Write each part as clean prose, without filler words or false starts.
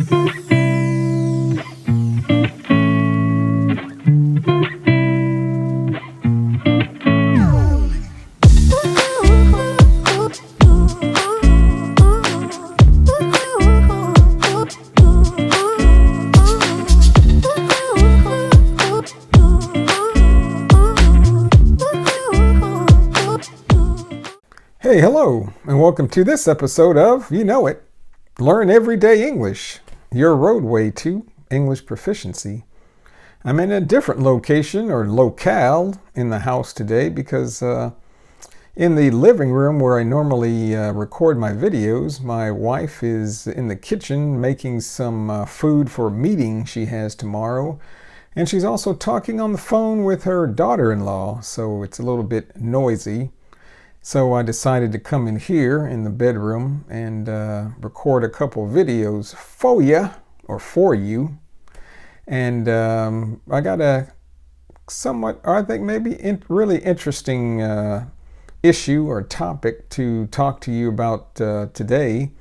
Hey, hello, and welcome to this episode of, you know it, Learn Everyday English, your roadway to English proficiency. I'm in a different location or locale in the house today because in the living room where I normally record my videos, my wife is in the kitchen making some food for a meeting she has tomorrow. And she's also talking on the phone with her daughter-in-law, so it's a little bit noisy. So I decided to come in here in the bedroom and record a couple videos for you. And I got a somewhat, or I think maybe really interesting issue or topic to talk to you about today.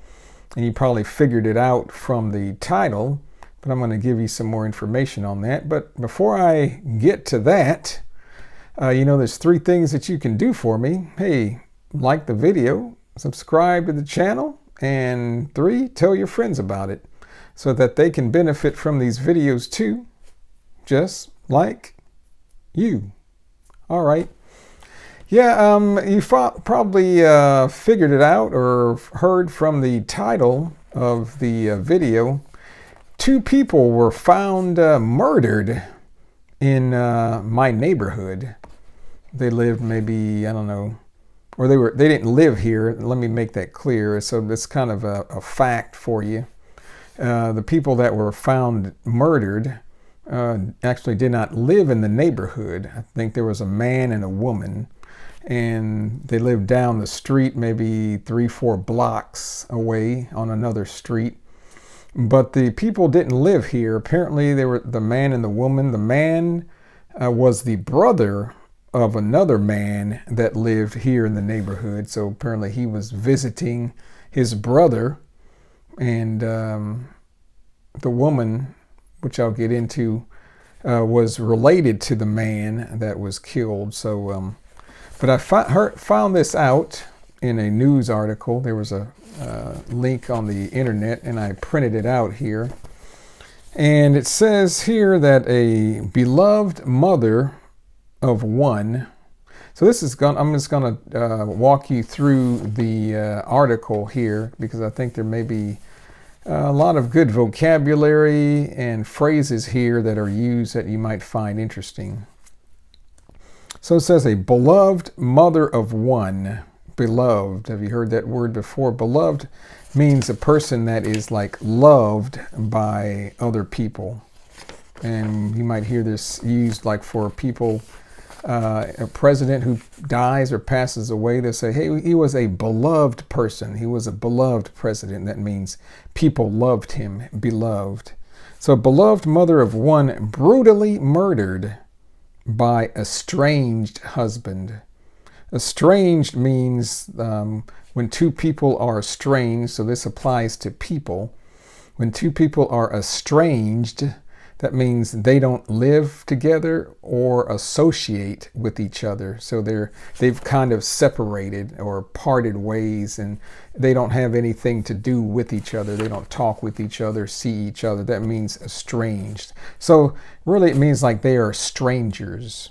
And you probably figured it out from the title, but I'm going to give you some more information on that. But before I get to that, there's 3 things that you can do for me. Hey, like the video, subscribe to the channel, and 3, tell your friends about it so that they can benefit from these videos too, just like you. All right. Yeah, you probably figured it out or heard from the title of the video. 2 people were found murdered in my neighborhood. They lived maybe, I don't know, or they didn't live here. Let me make that clear. So that's kind of a fact for you. The people that were found murdered actually did not live in the neighborhood. I think there was a man and a woman, and they lived down the street, maybe 3-4 blocks away on another street. But the people didn't live here. Apparently, they were the man and the woman. The man was the brother of another man that lived here in the neighborhood. So apparently he was visiting his brother, and the woman, which I'll get into, was related to the man that was killed. So, but I found this out in a news article. There was a link on the internet, and I printed it out here. And it says here that a beloved mother of 1. So this is I'm just going to walk you through the article here because I think there may be a lot of good vocabulary and phrases here that are used that you might find interesting. So it says a beloved mother of 1. Beloved. Have you heard that word before? Beloved means a person that is like loved by other people. And you might hear this used like for people, a president who dies or passes away. They say, hey, he was a beloved person. He was a beloved president. That means people loved him, beloved. So a beloved mother of 1 brutally murdered by estranged husband. Estranged means when 2 people are estranged, so this applies to people. When 2 people are estranged, that means they don't live together or associate with each other. So they've kind of separated or parted ways, and they don't have anything to do with each other. They don't talk with each other, see each other. That means estranged. So really it means like they are strangers.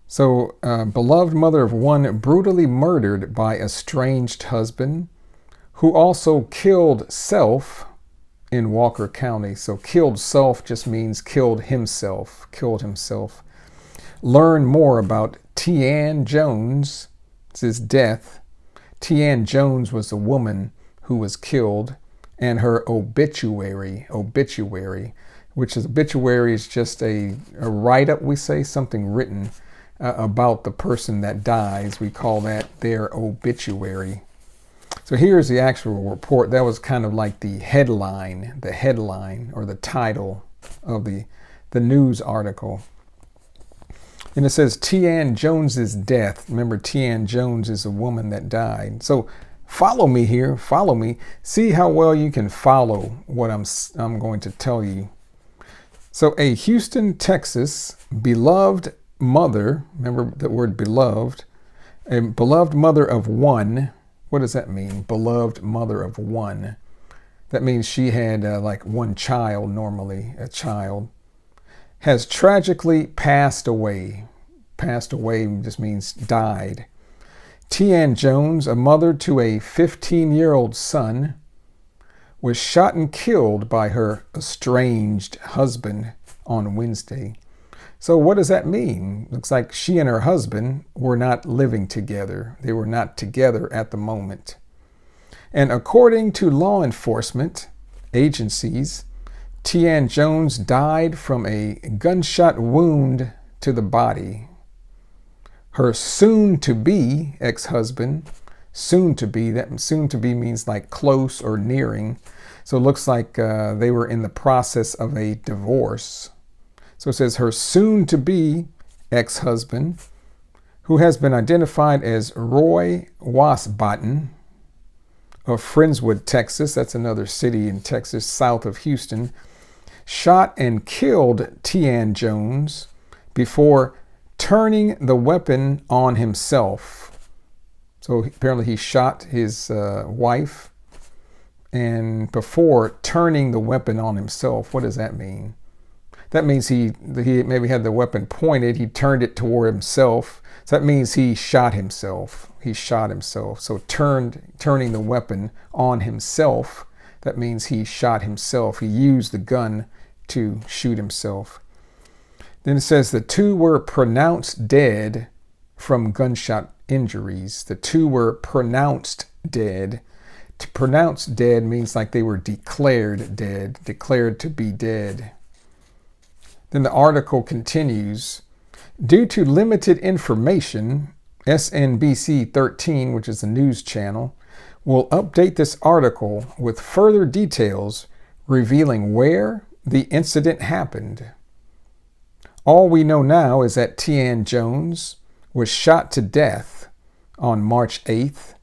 So, beloved mother of 1 brutally murdered by estranged husband, who also killed self in Walker County. So killed self just means killed himself. Learn more about Tian Jones' death. Tian Jones was a woman who was killed, and her obituary, which is obituary is just a write-up, we say, something written about the person that dies. We call that their obituary. So here's the actual report. That was kind of like the headline or the title of the news article. And it says Tian Jones's death. Remember, Tian Jones is a woman that died. So Follow me here. Follow me. See how well you can follow what I'm going to tell you. So a Houston, Texas beloved mother, remember the word beloved, a beloved mother of one. What does that mean? Beloved mother of one. That means she had like one child, normally a child, has tragically passed away. Passed away just means died. Tian Jones, a mother to a 15-year-old son, was shot and killed by her estranged husband on Wednesday. So what does that mean? Looks like she and her husband were not living together. They were not together at the moment. And according to law enforcement agencies, Tian Jones died from a gunshot wound to the body. Her soon-to-be ex-husband, soon-to-be, that soon-to-be means like close or nearing. So it looks like they were in the process of a divorce. So it says her soon-to-be ex-husband, who has been identified as Roy Wasbatten of Friendswood, Texas, that's another city in Texas south of Houston, shot and killed Tian Jones before turning the weapon on himself. So apparently he shot his wife, and before turning the weapon on himself. What does that mean? That means he maybe had the weapon pointed, he turned it toward himself. So that means he shot himself. He shot himself. So turning the weapon on himself, that means he shot himself. He used the gun to shoot himself. Then it says the two were pronounced dead from gunshot injuries. The two were pronounced dead. To pronounce dead means like they were declared dead, declared to be dead. Then the article continues, due to limited information, SNBC 13, which is a news channel, will update this article with further details revealing where the incident happened. All we know now is that Tian Jones was shot to death on March 8th,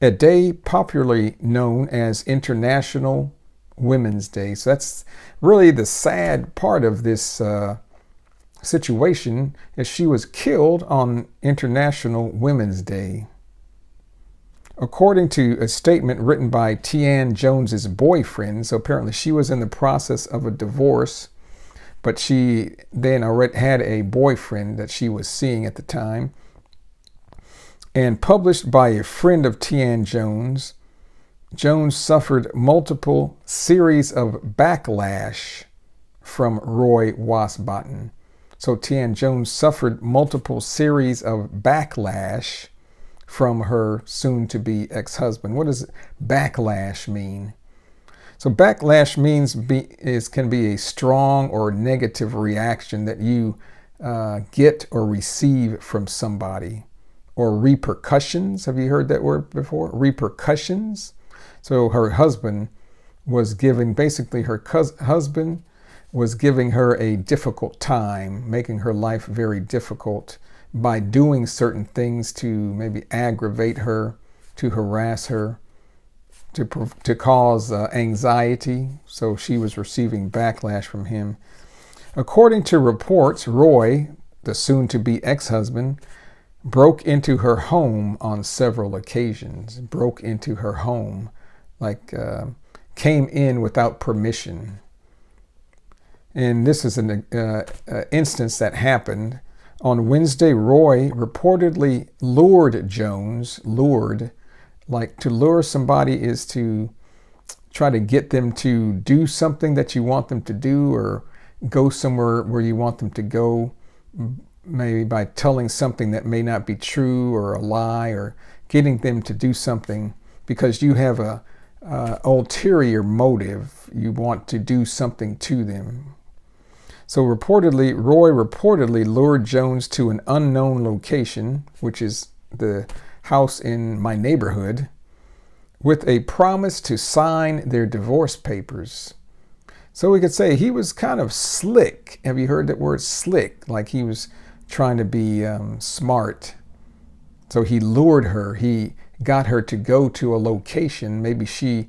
a day popularly known as International Women's Day. So that's really the sad part of this situation, is she was killed on International Women's Day. According to a statement written by Tian Jones's boyfriend, so apparently she was in the process of a divorce, but she then already had a boyfriend that she was seeing at the time, and published by a friend of Tian Jones, Jones suffered multiple series of backlash from Roy Wasbatten. So Tian Jones suffered multiple series of backlash from her soon-to-be ex-husband. What does backlash mean? So backlash means can be a strong or negative reaction that you get or receive from somebody. Or repercussions. Have you heard that word before? Repercussions. So her husband was giving, basically her husband was giving her a difficult time, making her life very difficult by doing certain things to maybe aggravate her, to harass her, to cause anxiety. So she was receiving backlash from him. According to reports, Roy, the soon-to-be ex-husband, broke into her home on several occasions. Broke into her home, like came in without permission. And this is an instance that happened. On Wednesday, Roy reportedly lured Jones. Like to lure somebody is to try to get them to do something that you want them to do, or go somewhere where you want them to go, maybe by telling something that may not be true or a lie, or getting them to do something because you have a ulterior motive. You want to do something to them. So Roy reportedly lured Jones to an unknown location, which is the house in my neighborhood, with a promise to sign their divorce papers. So we could say he was kind of slick. Have you heard that word, slick? Like he was trying to be smart. So he lured her. He got her to go to a location maybe she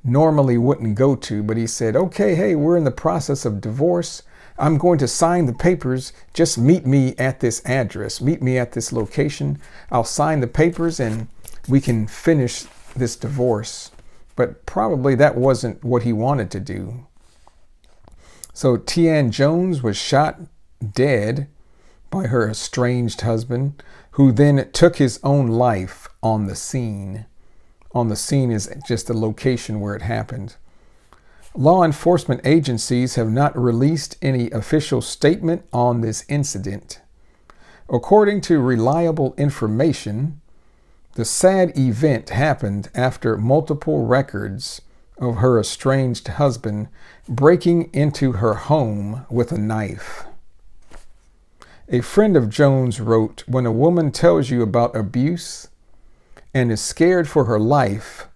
normally wouldn't go to, but he said, okay, hey, we're in the process of divorce. I'm going to sign the papers. Just meet me at this address. Meet me at this location. I'll sign the papers and we can finish this divorce. But probably that wasn't what he wanted to do. So Tian Jones was shot dead by her estranged husband, who then took his own life on the scene. On the scene is just the location where it happened. Law enforcement agencies have not released any official statement on this incident. According to reliable information, the sad event happened after multiple records of her estranged husband breaking into her home with a knife. A friend of Jones wrote, when a woman tells you about abuse and is scared for her life,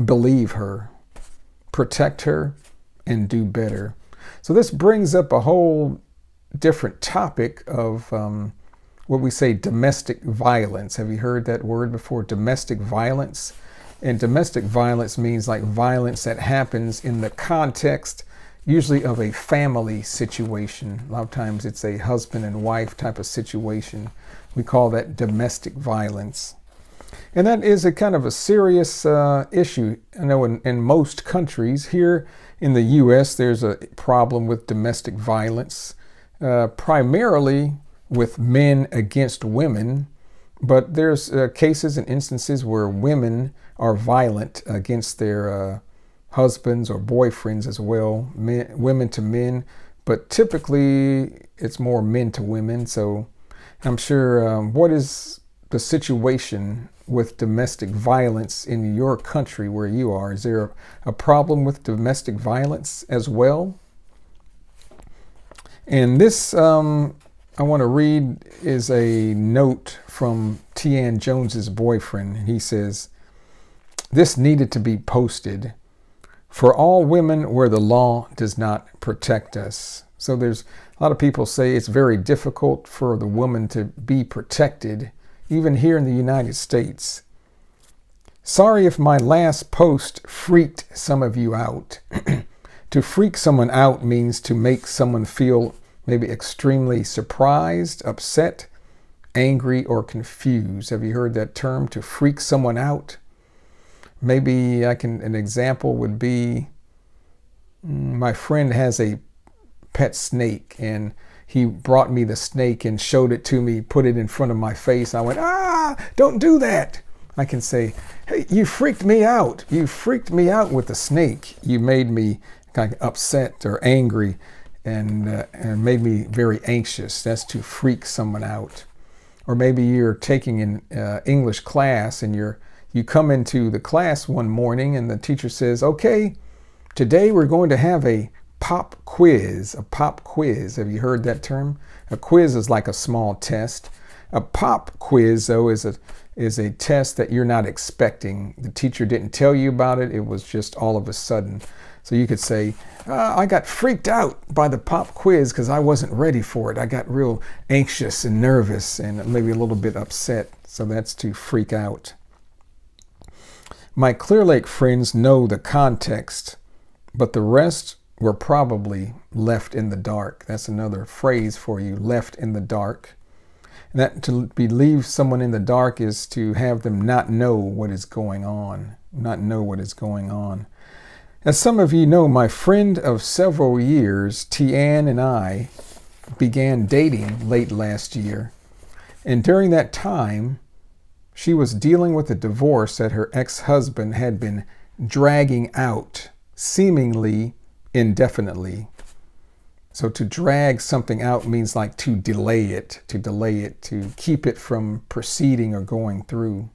believe her, protect her, and do better. So this brings up a whole different topic of what we say domestic violence. Have you heard that word before? Domestic violence. And domestic violence means like violence that happens in the context usually of a family situation. A lot of times it's a husband and wife type of situation. We call that domestic violence. And that is a kind of a serious issue. I know in most countries, here in the U.S., there's a problem with domestic violence, primarily with men against women. But there's cases and instances where women are violent against their husbands or boyfriends as well, women to men. But typically, it's more men to women. So I'm sure what is the situation with domestic violence in your country where you are? Is there a problem with domestic violence as well? And this I want to read is a note from Tian Jones's boyfriend. He says, this needed to be posted for all women where the law does not protect us. So there's a lot of people say it's very difficult for the woman to be protected, even here in the United States. Sorry if my last post freaked some of you out. To freak someone out means to make someone feel maybe extremely surprised, upset, angry, or confused. Have you heard that term, to freak someone out? Maybe an example would be, my friend has a pet snake and he brought me the snake and showed it to me, put it in front of my face. I went, don't do that. I can say, hey, you freaked me out. You freaked me out with the snake. You made me kind of upset or angry and made me very anxious. That's to freak someone out. Or maybe you're taking an English class and you come into the class one morning and the teacher says, okay, today we're going to have a pop quiz. A pop quiz. Have you heard that term? A quiz is like a small test. A pop quiz, though, is a test that you're not expecting. The teacher didn't tell you about it. It was just all of a sudden. So you could say, I got freaked out by the pop quiz because I wasn't ready for it. I got real anxious and nervous and maybe a little bit upset. So that's to freak out. My Clear Lake friends know the context, but the rest were probably left in the dark. That's another phrase for you, left in the dark. And that to leave someone in the dark is to have them not know what is going on, not know what is going on. As some of you know, my friend of several years, Tian, and I began dating late last year. And during that time, she was dealing with a divorce that her ex-husband had been dragging out, seemingly indefinitely. So to drag something out means like to delay it, to keep it from proceeding or going through.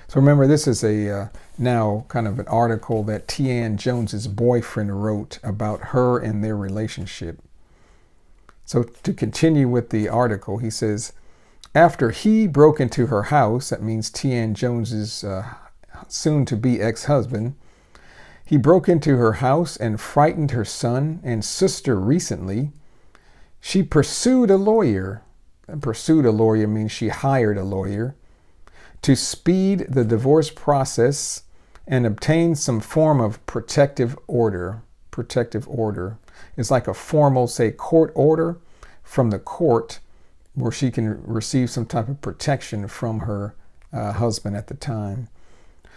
So remember, this is a now kind of an article that Tian Jones's boyfriend wrote about her and their relationship. So to continue with the article, he says, after he broke into her house, that means Tian Jones's soon-to-be ex-husband, he broke into her house and frightened her son and sister recently. She pursued a lawyer. And pursued a lawyer means she hired a lawyer to speed the divorce process and obtain some form of protective order. Protective order. It's like a formal, say, court order from the court where she can receive some type of protection from her husband at the time.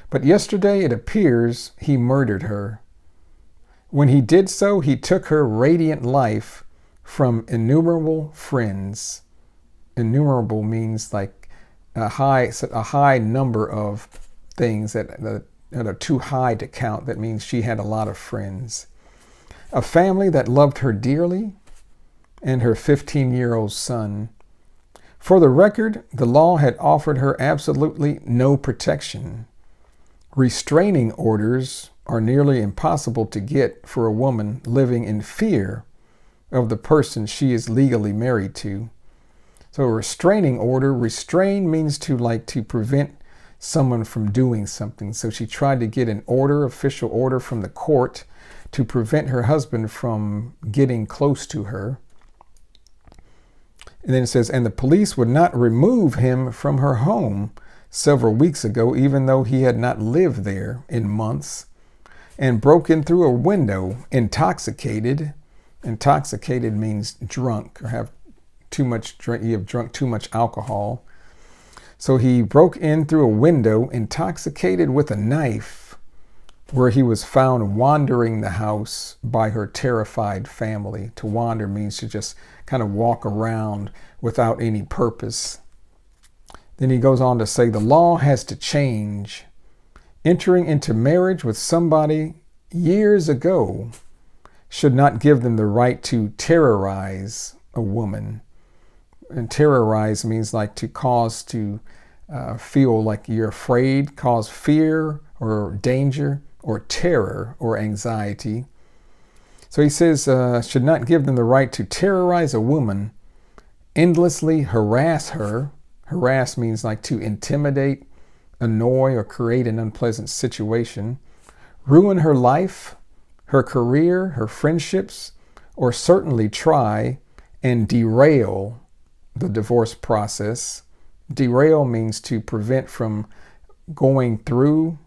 But yesterday it appears he murdered her. When he did so, he took her radiant life from innumerable friends. Innumerable means like a high number of things that are too high to count. That means she had a lot of friends. A family that loved her dearly, and her 15-year-old son. For the record, the law had offered her absolutely no protection. Restraining orders are nearly impossible to get for a woman living in fear of the person she is legally married to. So a restraining order, restrain means to prevent someone from doing something. So she tried to get an order, official order from the court to prevent her husband from getting close to her. And then it says, and the police would not remove him from her home several weeks ago, even though he had not lived there in months, and broke in through a window, intoxicated. Intoxicated means drunk or have too much drink. You have drunk too much alcohol. So he broke in through a window, intoxicated with a knife, where he was found wandering the house by her terrified family. To wander means to just kind of walk around without any purpose. Then he goes on to say, the law has to change. Entering into marriage with somebody years ago should not give them the right to terrorize a woman. And terrorize means like to cause to feel like you're afraid, cause fear or danger or terror or anxiety. So he says, should not give them the right to terrorize a woman, endlessly harass her. Harass means like to intimidate, annoy, or create an unpleasant situation, ruin her life, her career, her friendships, or certainly try and derail the divorce process. Derail means to prevent from going through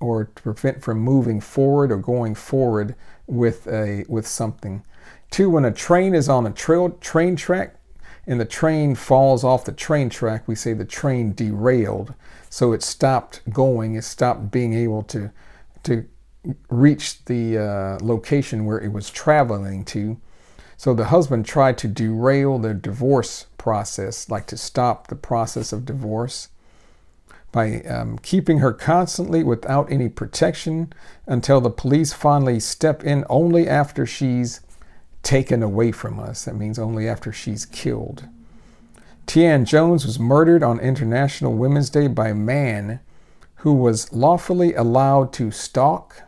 or to prevent from moving forward or going forward with something. 2, when a train is on a train track and the train falls off the train track, we say the train derailed. So it stopped going, it stopped being able to reach the location where it was traveling to. So the husband tried to derail the divorce process, like to stop the process of divorce, by keeping her constantly without any protection until the police finally step in only after she's taken away from us. That means only after she's killed. Tian Jones was murdered on International Women's Day by a man who was lawfully allowed to stalk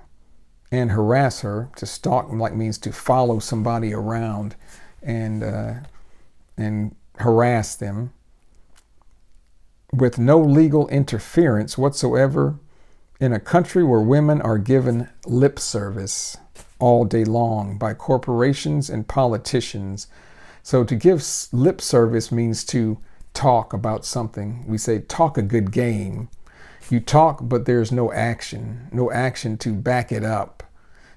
and harass her. To stalk means to follow somebody around and harass them with no legal interference whatsoever, in a country where women are given lip service all day long by corporations and politicians. So to give lip service means to talk about something. We say talk a good game. You talk, but there's no action to back it up.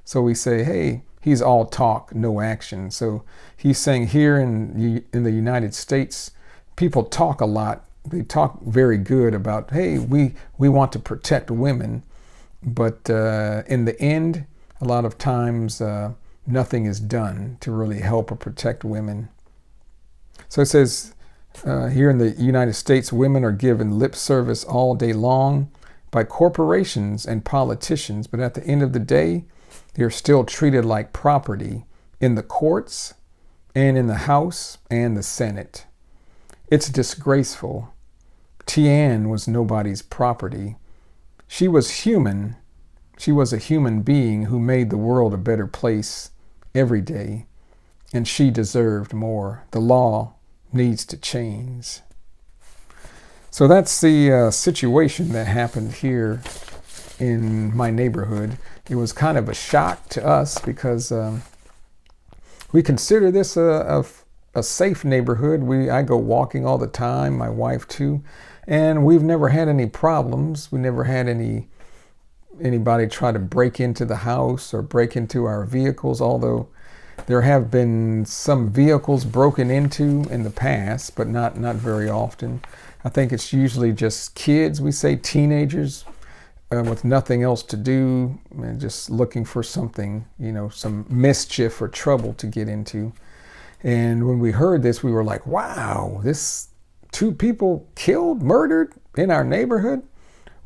So we say, hey, he's all talk, no action. So he's saying here in the United States, people talk a lot. They talk very good about, hey, we want to protect women. But in the end, a lot of times nothing is done to really help or protect women. So it says here in the United States, women are given lip service all day long by corporations and politicians. But at the end of the day, they're still treated like property in the courts and in the House and the Senate. It's disgraceful. Tian was nobody's property. She was human. She was a human being who made the world a better place every day, and she deserved more. The law needs to change. So that's the situation that happened here in my neighborhood. It was kind of a shock to us because we consider this a safe neighborhood. I go walking all the time, my wife too, And we've never had any problems. We never had anybody try to break into the house or break into our vehicles, although there have been some vehicles broken into in the past, but not very often. I think it's usually just kids, we say teenagers, with nothing else to do and just looking for something, some mischief or trouble to get into. And when we heard this, we were like, wow, this 2 people killed, murdered in our neighborhood?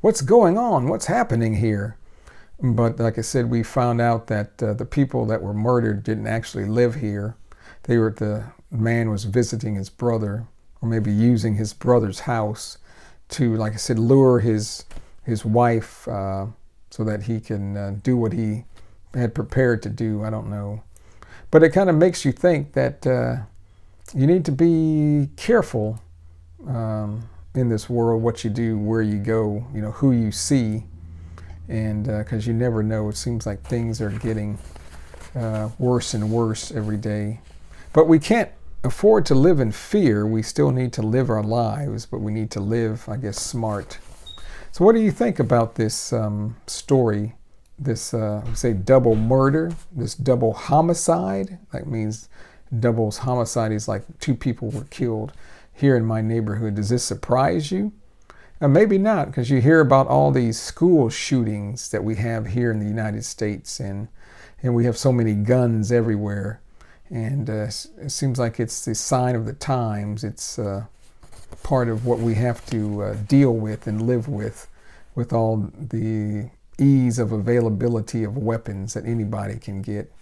What's going on? What's happening here? But like I said, we found out that the people that were murdered didn't actually live here. The man was visiting his brother, or maybe using his brother's house to, like I said, lure his wife so that he can do what he had prepared to do. I don't know. But it kind of makes you think that you need to be careful in this world, what you do, where you go, who you see. And because you never know, it seems like things are getting worse and worse every day. But we can't afford to live in fear. We still need to live our lives, but we need to live, I guess, smart. So what do you think about this story, this, say, double murder, this double homicide? That means double homicide is like 2 people were killed here in my neighborhood. Does this surprise you? Maybe not, because you hear about all these school shootings that we have here in the United States, and we have so many guns everywhere. And it seems like it's the sign of the times. It's part of what we have to deal with and live with all the ease of availability of weapons that anybody can get.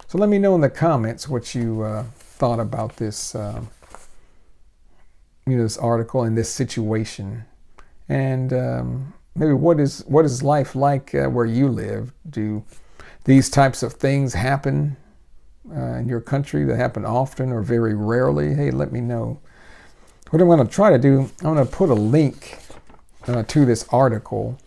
So let me know in the comments what you thought about this, this article and this situation. And maybe what is life like where you live? Do these types of things happen in your country? That happen often or very rarely? Hey, let me know. What I'm going to try to do, I'm going to put a link to this article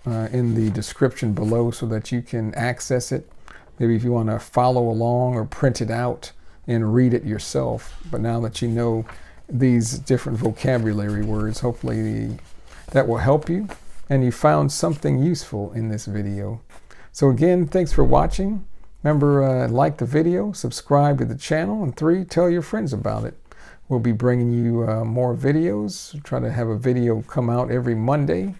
in the description below so that you can access it. Maybe if you want to follow along or print it out and read it yourself. But now that you know these different vocabulary words, hopefully that will help you and you found something useful in this video. So again, thanks for watching. Remember, like the video, subscribe to the channel, and 3, tell your friends about it. We'll be bringing you more videos. Try to have a video come out every Monday,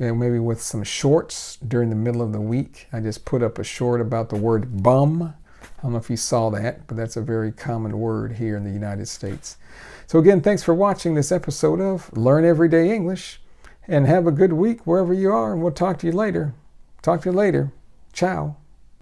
and maybe with some shorts during the middle of the week. I just put up a short about the word bum. I don't know if you saw that, but that's a very common word here in the United States. So again, thanks for watching this episode of Learn Everyday English, and have a good week wherever you are, and we'll talk to you later. Ciao.